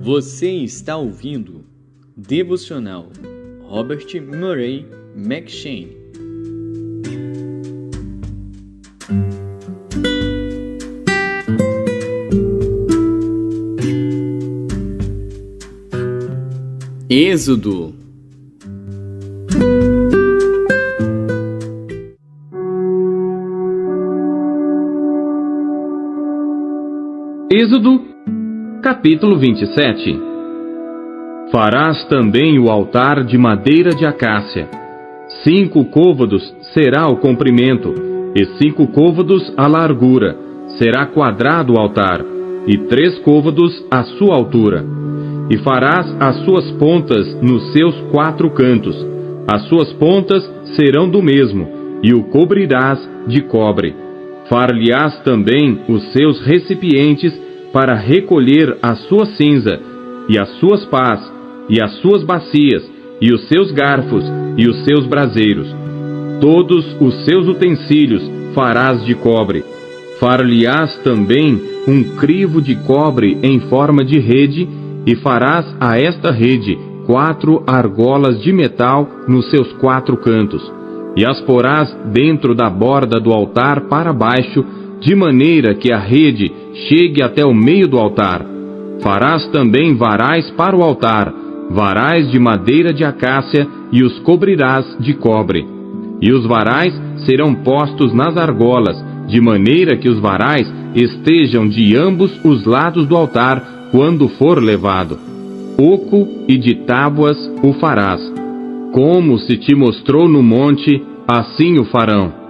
Você está ouvindo Devocional Robert Murray M'Cheyne. Êxodo. Êxodo, capítulo 27. Farás também o altar de madeira de acácia. 5 côvados será o comprimento, e 5 côvados a largura. Será quadrado o altar, e 3 côvados a sua altura. E farás as suas pontas nos seus 4 cantos. As suas pontas serão do mesmo, e o cobrirás de cobre. Far-lhe-ás também os seus recipientes para recolher a sua cinza, e as suas pás, e as suas bacias, e os seus garfos, e os seus braseiros. Todos os seus utensílios farás de cobre. Far-lhe-ás também um crivo de cobre em forma de rede, e farás a esta rede 4 argolas de metal nos seus 4 cantos, e as porás dentro da borda do altar para baixo, de maneira que a rede chegue até o meio do altar. Farás também varais para o altar, varais de madeira de acácia, e os cobrirás de cobre. E os varais serão postos nas argolas, de maneira que os varais estejam de ambos os lados do altar quando for levado. Oco e de tábuas o farás. Como se te mostrou no monte, assim o farão.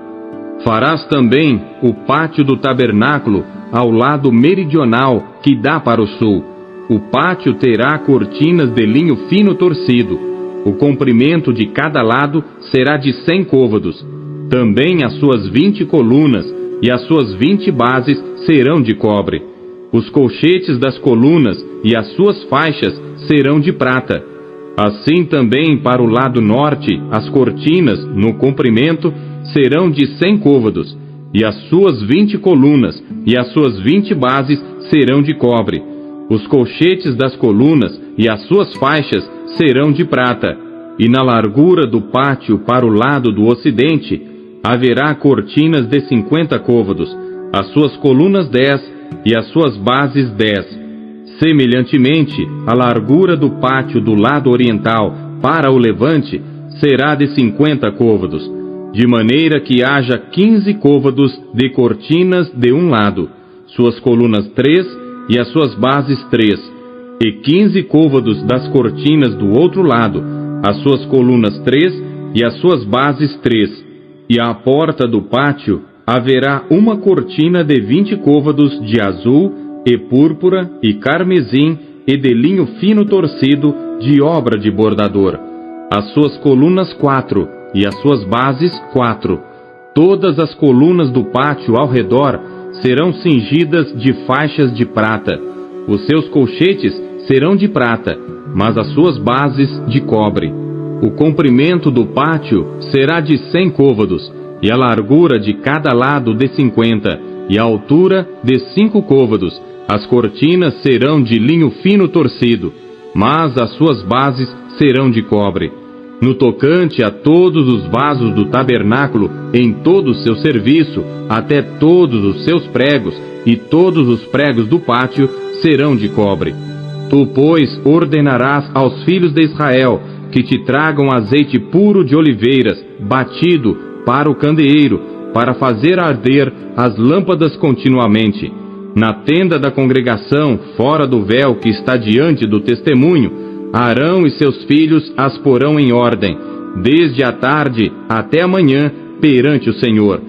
Farás também o pátio do tabernáculo ao lado meridional que dá para o sul. O pátio terá cortinas de linho fino torcido. O comprimento de cada lado será de 100 côvados. Também as suas 20 colunas e as suas 20 bases serão de cobre. Os colchetes das colunas e as suas faixas serão de prata. Assim também para o lado norte, as cortinas, no comprimento, serão de 100 côvados, e as suas 20 colunas e as suas 20 bases serão de cobre. Os colchetes das colunas e as suas faixas serão de prata. E na largura do pátio para o lado do ocidente, haverá cortinas de 50 côvados, as suas colunas 10 e as suas bases 10. Semelhantemente, a largura do pátio do lado oriental para o levante será de 50 côvados, de maneira que haja 15 côvados de cortinas de um lado, suas colunas 3 e as suas bases 3, e 15 côvados das cortinas do outro lado, as suas colunas 3 e as suas bases 3. E à porta do pátio haverá uma cortina de 20 côvados de azul, e púrpura, e carmesim, e de linho fino torcido, de obra de bordador. As suas colunas 4, e as suas bases 4. Todas as colunas do pátio ao redor serão cingidas de faixas de prata. Os seus colchetes serão de prata, mas as suas bases de cobre. O comprimento do pátio será de 100 côvados, e a largura de cada lado de 50, e a altura de 5 côvados. As cortinas serão de linho fino torcido, mas as suas bases serão de cobre. No tocante a todos os vasos do tabernáculo, em todo o seu serviço, até todos os seus pregos, e todos os pregos do pátio serão de cobre. Tu, pois, ordenarás aos filhos de Israel que te tragam azeite puro de oliveiras, batido, para o candeeiro, para fazer arder as lâmpadas continuamente. Na tenda da congregação, fora do véu que está diante do testemunho, Arão e seus filhos as porão em ordem, desde a tarde até a manhã, perante o Senhor.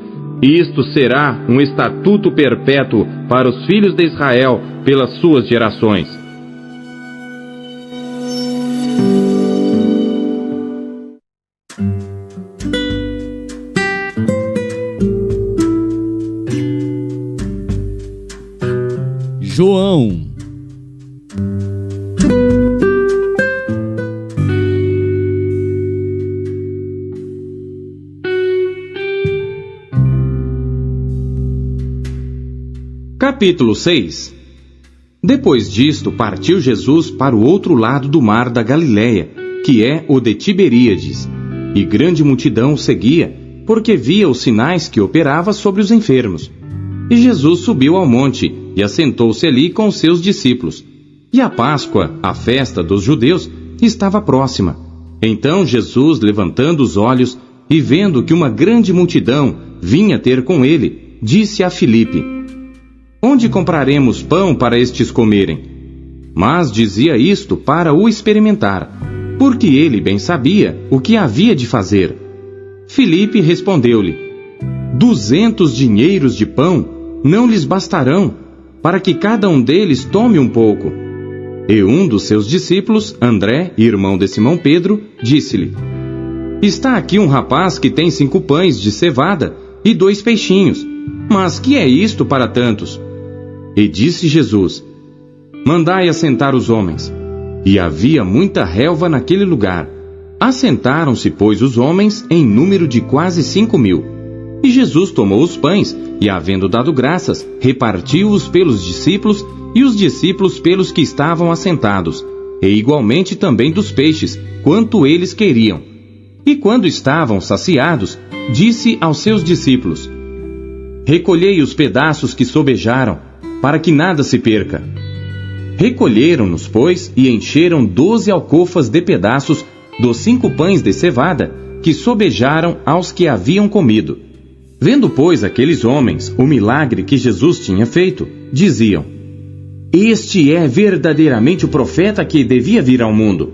Isto será um estatuto perpétuo para os filhos de Israel pelas suas gerações. João. Capítulo 6. Depois disto, partiu Jesus para o outro lado do mar da Galileia, que é o de Tiberíades, e grande multidão o seguia, porque via os sinais que operava sobre os enfermos. E Jesus subiu ao monte, e assentou-se ali com os seus discípulos. E a Páscoa, a festa dos judeus, estava próxima. Então Jesus, levantando os olhos, e vendo que uma grande multidão vinha ter com ele, disse a Filipe: Onde compraremos pão para estes comerem? Mas dizia isto para o experimentar, porque ele bem sabia o que havia de fazer. Filipe respondeu-lhe: 200 dinheiros de pão não lhes bastarão, para que cada um deles tome um pouco. E um dos seus discípulos, André, irmão de Simão Pedro, disse-lhe: Está aqui um rapaz que tem 5 pães de cevada e 2 peixinhos, mas que é isto para tantos? E disse Jesus: Mandai assentar os homens. E havia muita relva naquele lugar. Assentaram-se, pois, os homens em número de quase 5.000. E Jesus tomou os pães, e havendo dado graças, repartiu-os pelos discípulos, e os discípulos pelos que estavam assentados, e igualmente também dos peixes, quanto eles queriam. E quando estavam saciados, disse aos seus discípulos: Recolhei os pedaços que sobejaram, para que nada se perca. Recolheram-nos, pois, e encheram 12 alcofas de pedaços dos 5 pães de cevada, que sobejaram aos que haviam comido. Vendo, pois, aqueles homens o milagre que Jesus tinha feito, diziam: Este é verdadeiramente o profeta que devia vir ao mundo.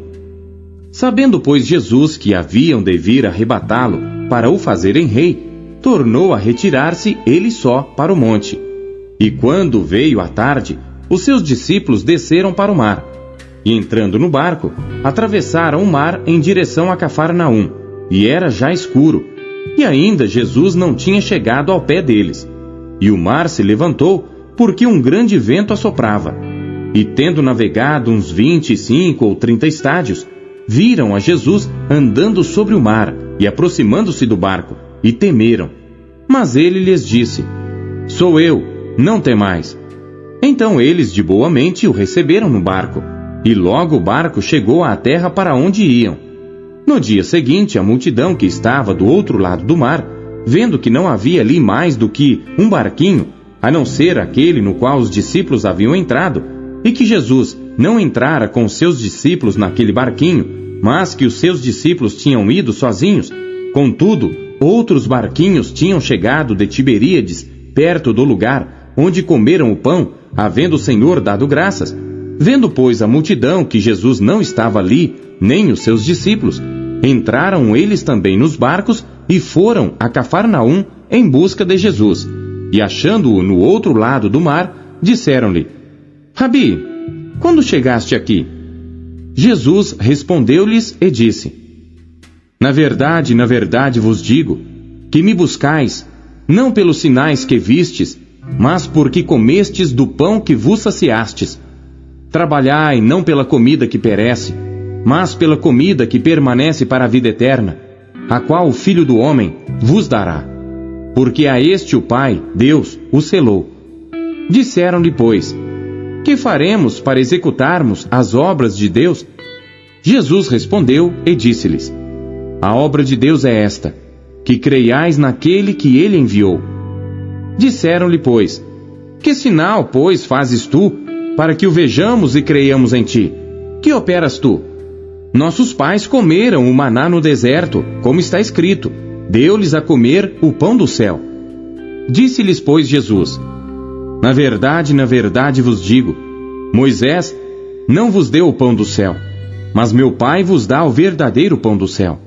Sabendo, pois, Jesus que haviam de vir arrebatá-lo para o fazerem rei, tornou a retirar-se ele só para o monte. E quando veio a tarde, os seus discípulos desceram para o mar, e entrando no barco, atravessaram o mar em direção a Cafarnaum, e era já escuro, e ainda Jesus não tinha chegado ao pé deles. E o mar se levantou, porque um grande vento assoprava. E tendo navegado uns 25 ou 30 estádios, viram a Jesus andando sobre o mar, e aproximando-se do barco, e temeram. Mas ele lhes disse: Sou eu, não temais. Então eles de boa mente o receberam no barco, e logo o barco chegou à terra para onde iam. No dia seguinte, a multidão que estava do outro lado do mar, vendo que não havia ali mais do que um barquinho, a não ser aquele no qual os discípulos haviam entrado, e que Jesus não entrara com os seus discípulos naquele barquinho, mas que os seus discípulos tinham ido sozinhos, contudo, outros barquinhos tinham chegado de Tiberíades, perto do lugar onde comeram o pão, havendo o Senhor dado graças. Vendo, pois, a multidão que Jesus não estava ali, nem os seus discípulos, entraram eles também nos barcos e foram a Cafarnaum em busca de Jesus. E achando-o no outro lado do mar, disseram-lhe: Rabi, quando chegaste aqui? Jesus respondeu-lhes e disse: na verdade vos digo, que me buscais, não pelos sinais que vistes, mas porque comestes do pão que vos saciastes. Trabalhai não pela comida que perece, mas pela comida que permanece para a vida eterna, a qual o Filho do Homem vos dará. Porque a este o Pai, Deus, o selou. Disseram-lhe, pois: que faremos para executarmos as obras de Deus? Jesus respondeu e disse-lhes: a obra de Deus é esta, que creiais naquele que ele enviou. Disseram-lhe, pois: que sinal, pois, fazes tu, para que o vejamos e creiamos em ti? Que operas tu? Nossos pais comeram o maná no deserto, como está escrito: deu-lhes a comer o pão do céu. Disse-lhes, pois, Jesus: na verdade vos digo, Moisés não vos deu o pão do céu, mas meu Pai vos dá o verdadeiro pão do céu.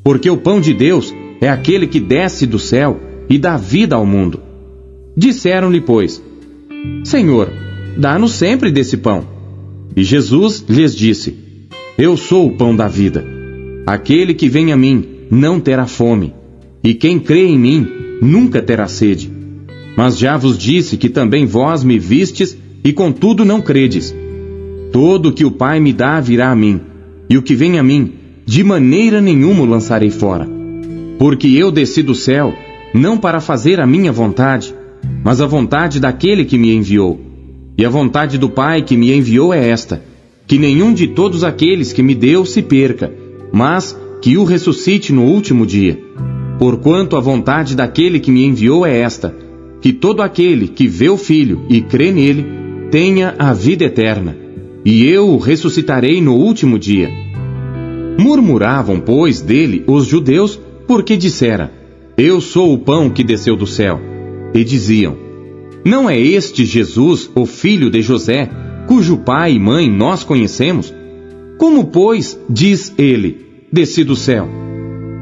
Porque o pão de Deus é aquele que desce do céu e dá vida ao mundo. Disseram-lhe, pois: Senhor, dá-nos sempre desse pão. E Jesus lhes disse: eu sou o pão da vida. Aquele que vem a mim não terá fome, e quem crê em mim nunca terá sede. Mas já vos disse que também vós me vistes, e contudo não credes. Todo o que o Pai me dá virá a mim, e o que vem a mim, de maneira nenhuma o lançarei fora. Porque eu desci do céu, não para fazer a minha vontade, mas a vontade daquele que me enviou. E a vontade do Pai que me enviou é esta: que nenhum de todos aqueles que me deu se perca, mas que o ressuscite no último dia. Porquanto a vontade daquele que me enviou é esta: que todo aquele que vê o Filho e crê nele tenha a vida eterna, e eu o ressuscitarei no último dia. Murmuravam, pois, dele os judeus, porque dissera: eu sou o pão que desceu do céu. E diziam: não é este Jesus, o filho de José, cujo pai e mãe nós conhecemos? Como, pois, diz ele: desci do céu?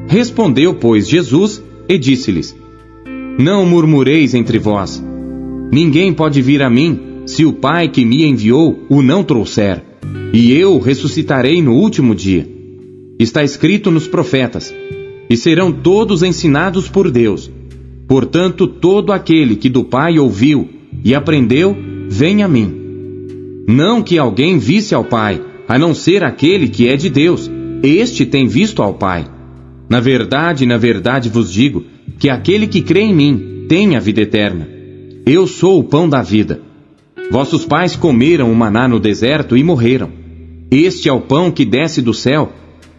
Respondeu, pois, Jesus e disse-lhes: não murmureis entre vós. Ninguém pode vir a mim, se o Pai que me enviou o não trouxer, e eu o ressuscitarei no último dia. Está escrito nos profetas: e serão todos ensinados por Deus. Portanto, todo aquele que do Pai ouviu e aprendeu, vem a mim. Não que alguém visse ao Pai, a não ser aquele que é de Deus. Este tem visto ao Pai. Na verdade vos digo, que aquele que crê em mim tem a vida eterna. Eu sou o pão da vida. Vossos pais comeram o maná no deserto e morreram. Este é o pão que desce do céu,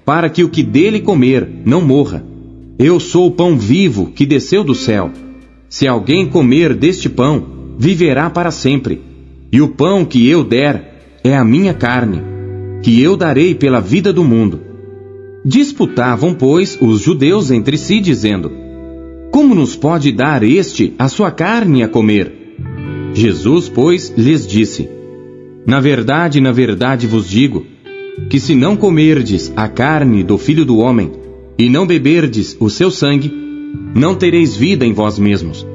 para que o que dele comer não morra. Eu sou o pão vivo que desceu do céu. Se alguém comer deste pão, viverá para sempre. E o pão que eu der é a minha carne, que eu darei pela vida do mundo. Disputavam, pois, os judeus entre si, dizendo: como nos pode dar este a sua carne a comer? Jesus, pois, lhes disse: na verdade vos digo, que se não comerdes a carne do Filho do Homem, e não beberdes o seu sangue, não tereis vida em vós mesmos.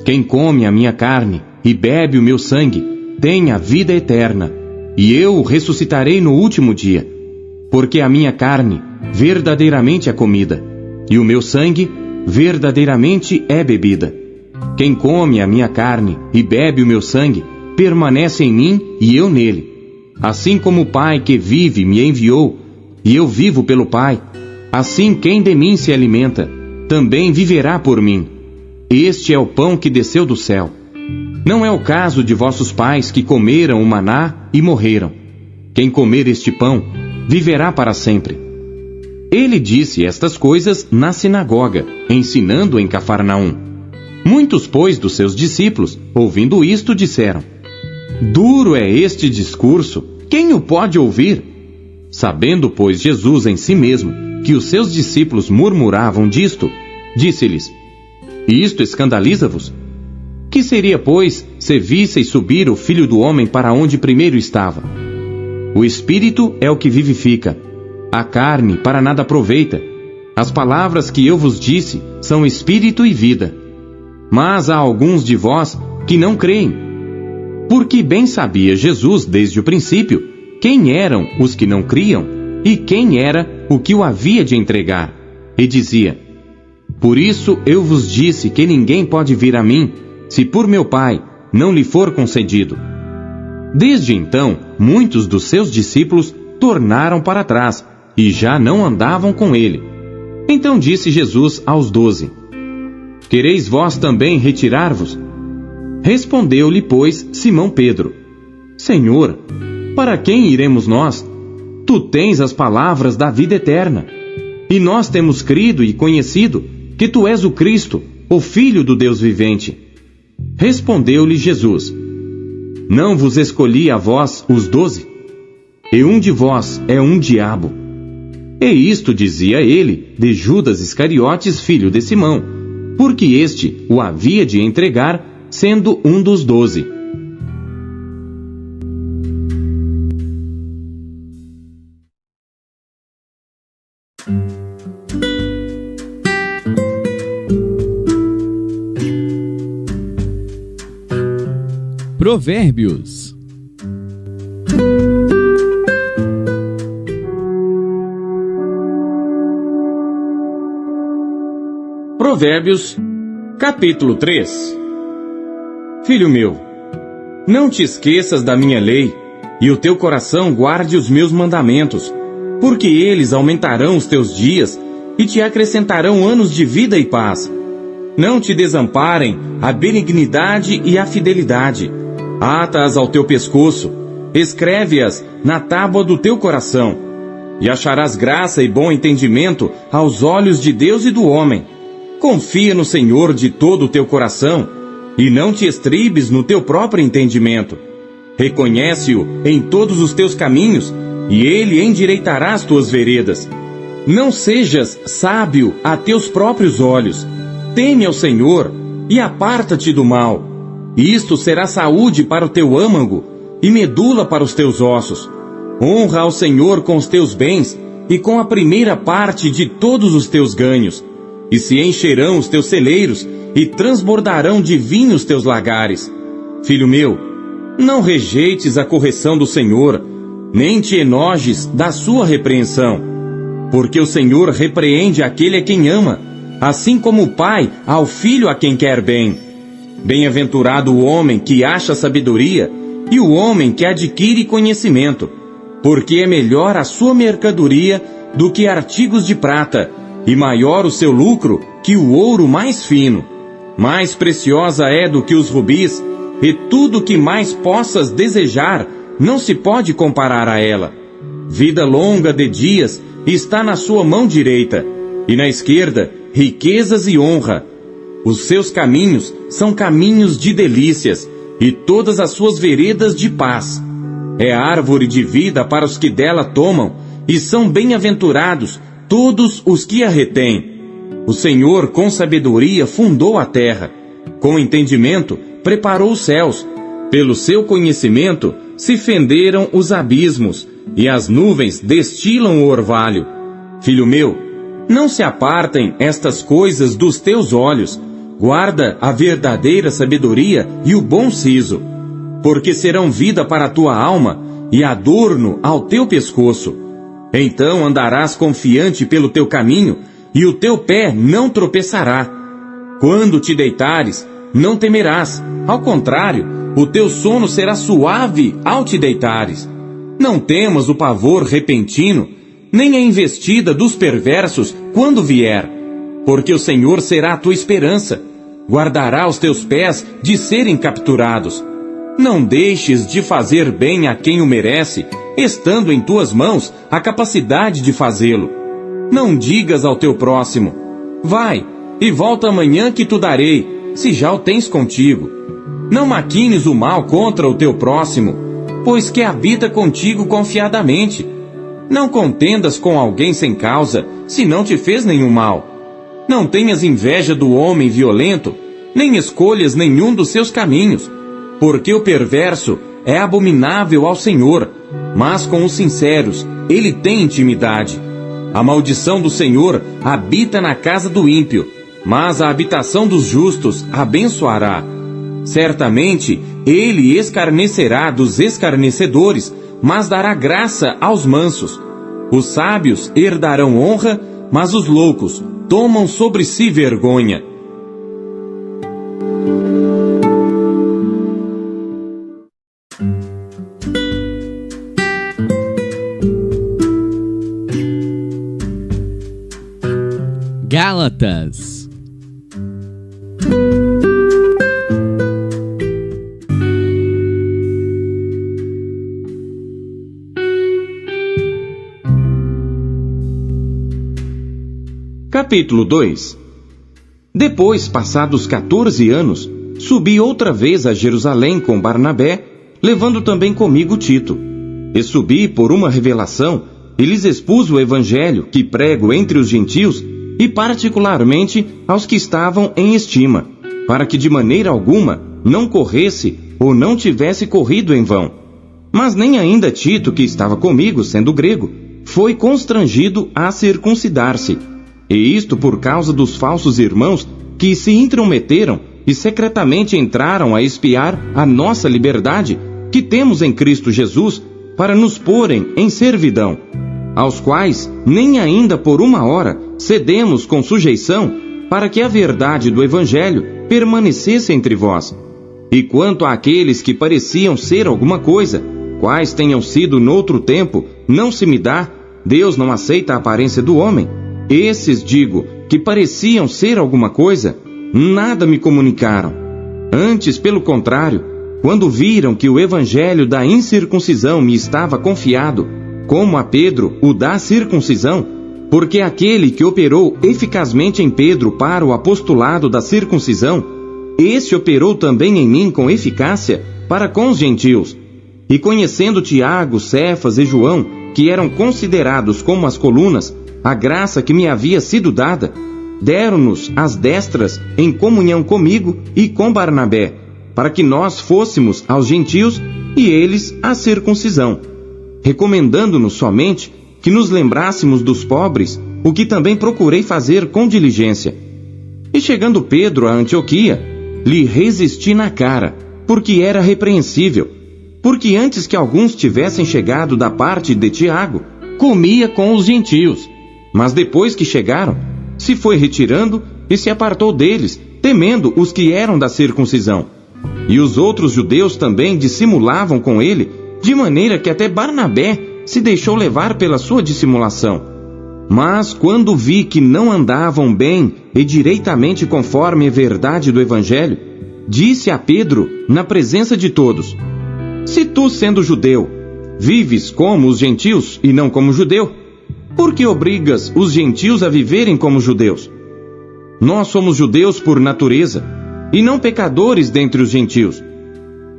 Quem come a minha carne e bebe o meu sangue, tem a vida eterna, e eu o ressuscitarei no último dia. Porque a minha carne verdadeiramente é comida, e o meu sangue verdadeiramente é bebida. Quem come a minha carne e bebe o meu sangue, permanece em mim e eu nele. Assim como o Pai que vive me enviou, e eu vivo pelo Pai, assim quem de mim se alimenta, também viverá por mim. Este é o pão que desceu do céu. Não é o caso de vossos pais que comeram o maná e morreram. Quem comer este pão, viverá para sempre. Ele disse estas coisas na sinagoga, ensinando em Cafarnaum. Muitos, pois, dos seus discípulos, ouvindo isto, disseram: duro é este discurso, quem o pode ouvir? Sabendo, pois, Jesus em si mesmo que os seus discípulos murmuravam disto, disse-lhes: isto escandaliza-vos? Que seria, pois, se visseis subir o Filho do Homem para onde primeiro estava? O Espírito é o que vivifica, a carne para nada aproveita. As palavras que eu vos disse são espírito e vida. Mas há alguns de vós que não creem. Porque bem sabia Jesus desde o princípio quem eram os que não criam e quem era o que o havia de entregar. E dizia: por isso eu vos disse que ninguém pode vir a mim, se por meu Pai não lhe for concedido. Desde então, muitos dos seus discípulos tornaram para trás e já não andavam com ele. Então disse Jesus aos 12: quereis vós também retirar-vos? Respondeu-lhe, pois, Simão Pedro: Senhor, para quem iremos nós? Tu tens as palavras da vida eterna. E nós temos crido e conhecido que tu és o Cristo, o Filho do Deus vivente. Respondeu-lhe Jesus: não vos escolhi a vós os 12? E um de vós é um diabo. E isto dizia ele de Judas Iscariotes, filho de Simão, porque este o havia de entregar, sendo um dos 12. Provérbios. Provérbios, capítulo 3. Filho meu, não te esqueças da minha lei, e o teu coração guarde os meus mandamentos, porque eles aumentarão os teus dias e te acrescentarão anos de vida e paz. Não te desamparem a benignidade e a fidelidade. Ata-as ao teu pescoço, escreve-as na tábua do teu coração, e acharás graça e bom entendimento aos olhos de Deus e do homem. Confia no Senhor de todo o teu coração, e não te estribes no teu próprio entendimento. Reconhece-o em todos os teus caminhos, e ele endireitará as tuas veredas. Não sejas sábio a teus próprios olhos. Teme ao Senhor e aparta-te do mal. Isto será saúde para o teu âmago e medula para os teus ossos. Honra ao Senhor com os teus bens e com a primeira parte de todos os teus ganhos. E se encherão os teus celeiros e transbordarão de vinho os teus lagares. Filho meu, não rejeites a correção do Senhor, nem te enojes da sua repreensão. Porque o Senhor repreende aquele a quem ama, assim como o pai ao filho a quem quer bem. Bem-aventurado o homem que acha sabedoria e o homem que adquire conhecimento, porque é melhor a sua mercadoria do que artigos de prata, e maior o seu lucro que o ouro mais fino. Mais preciosa é do que os rubis, e tudo que mais possas desejar não se pode comparar a ela. Vida longa de dias está na sua mão direita, e na esquerda riquezas e honra. Os seus caminhos são caminhos de delícias, e todas as suas veredas de paz. É árvore de vida para os que dela tomam, e são bem-aventurados todos os que a retêm. O Senhor com sabedoria fundou a terra, com entendimento preparou os céus, pelo seu conhecimento se fenderam os abismos, e as nuvens destilam o orvalho. Filho meu, não se apartem estas coisas dos teus olhos, guarda a verdadeira sabedoria e o bom siso, porque serão vida para a tua alma e adorno ao teu pescoço. Então andarás confiante pelo teu caminho, e o teu pé não tropeçará. Quando te deitares, não temerás, ao contrário, o teu sono será suave ao te deitares. Não temas o pavor repentino, nem a investida dos perversos quando vier, porque o Senhor será a tua esperança, guardará os teus pés de serem capturados. Não deixes de fazer bem a quem o merece, estando em tuas mãos a capacidade de fazê-lo. Não digas ao teu próximo, vai, e volta amanhã que te darei, se já o tens contigo. Não maquines o mal contra o teu próximo, pois que habita contigo confiadamente. Não contendas com alguém sem causa, se não te fez nenhum mal. Não tenhas inveja do homem violento, nem escolhas nenhum dos seus caminhos, porque o perverso é abominável ao Senhor, mas com os sinceros ele tem intimidade. A maldição do Senhor habita na casa do ímpio, mas a habitação dos justos abençoará. Certamente ele escarnecerá dos escarnecedores, mas dará graça aos mansos. Os sábios herdarão honra, mas os loucos tomam sobre si vergonha. Gálatas. Capítulo 2. Depois, passados 14 anos, subi outra vez a Jerusalém com Barnabé, levando também comigo Tito. E subi por uma revelação, e lhes expus o evangelho que prego entre os gentios, e particularmente aos que estavam em estima, para que de maneira alguma não corresse ou não tivesse corrido em vão. Mas nem ainda Tito, que estava comigo, sendo grego, foi constrangido a circuncidar-se. E isto por causa dos falsos irmãos que se intrometeram e secretamente entraram a espiar a nossa liberdade que temos em Cristo Jesus, para nos porem em servidão, aos quais nem ainda por uma hora cedemos com sujeição, para que a verdade do Evangelho permanecesse entre vós. E quanto àqueles que pareciam ser alguma coisa, quais tenham sido noutro tempo, não se me dá, Deus não aceita a aparência do homem. Esses, digo, que pareciam ser alguma coisa, nada me comunicaram. Antes, pelo contrário, quando viram que o evangelho da incircuncisão me estava confiado, como a Pedro o da circuncisão, porque aquele que operou eficazmente em Pedro para o apostolado da circuncisão, esse operou também em mim com eficácia para com os gentios. E conhecendo Tiago, Cefas e João, que eram considerados como as colunas, a graça que me havia sido dada, deram-nos as destras em comunhão comigo e com Barnabé, para que nós fôssemos aos gentios e eles à circuncisão, recomendando-nos somente que nos lembrássemos dos pobres, o que também procurei fazer com diligência. E chegando Pedro a Antioquia, lhe resisti na cara, porque era repreensível, porque antes que alguns tivessem chegado da parte de Tiago, comia com os gentios, mas depois que chegaram, se foi retirando e se apartou deles, temendo os que eram da circuncisão. E os outros judeus também dissimulavam com ele, de maneira que até Barnabé se deixou levar pela sua dissimulação. Mas quando vi que não andavam bem e direitamente conforme a verdade do evangelho, disse a Pedro na presença de todos: se tu, sendo judeu, vives como os gentios e não como judeu, por que obrigas os gentios a viverem como judeus? Nós somos judeus por natureza, e não pecadores dentre os gentios,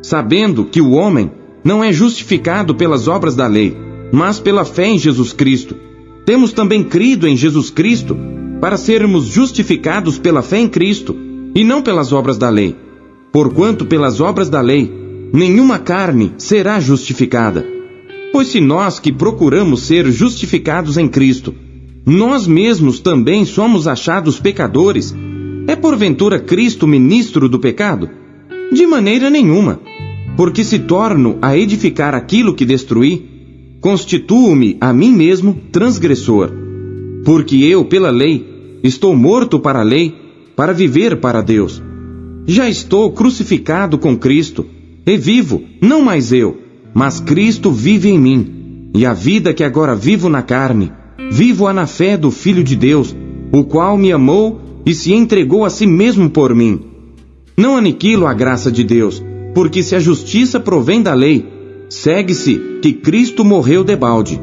sabendo que o homem não é justificado pelas obras da lei, mas pela fé em Jesus Cristo. Temos também crido em Jesus Cristo, para sermos justificados pela fé em Cristo, e não pelas obras da lei. Porquanto pelas obras da lei, nenhuma carne será justificada. Pois se nós que procuramos ser justificados em Cristo, nós mesmos também somos achados pecadores, é porventura Cristo ministro do pecado? De maneira nenhuma, porque se torno a edificar aquilo que destruí, constituo-me a mim mesmo transgressor. Porque eu, pela lei, estou morto para a lei, para viver para Deus. Já estou crucificado com Cristo, e vivo, não mais eu, mas Cristo vive em mim. E a vida que agora vivo na carne, vivo-a na fé do Filho de Deus, o qual me amou e se entregou a si mesmo por mim. Não aniquilo a graça de Deus, porque se a justiça provém da lei, segue-se que Cristo morreu debalde.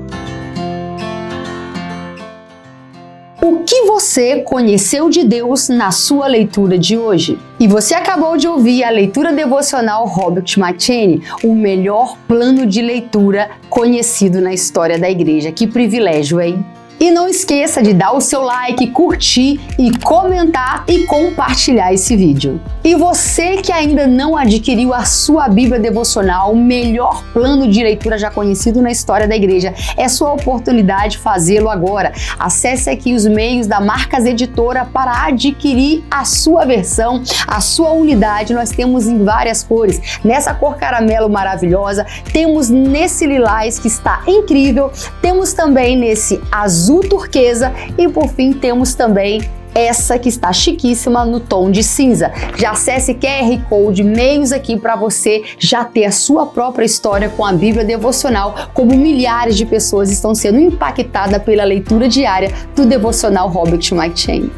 O que você conheceu de Deus na sua leitura de hoje? E você acabou de ouvir a leitura devocional Robert McCheyne, o melhor plano de leitura conhecido na história da igreja. Que privilégio, hein? E não esqueça de dar o seu like, curtir e comentar e compartilhar esse vídeo. E você que ainda não adquiriu a sua Bíblia devocional, o melhor plano de leitura já conhecido na história da igreja, é sua oportunidade de fazê-lo agora. Acesse aqui os meios da Marcas Editora para adquirir a sua versão, a sua unidade. Nós temos em várias cores. Nessa cor caramelo maravilhosa, temos nesse lilás que está incrível, temos também nesse azul turquesa e por fim temos também essa que está chiquíssima no tom de cinza. Já acesse QR Code, meios aqui para você já ter a sua própria história com a Bíblia devocional, como milhares de pessoas estão sendo impactadas pela leitura diária do devocional Robert McCheyne.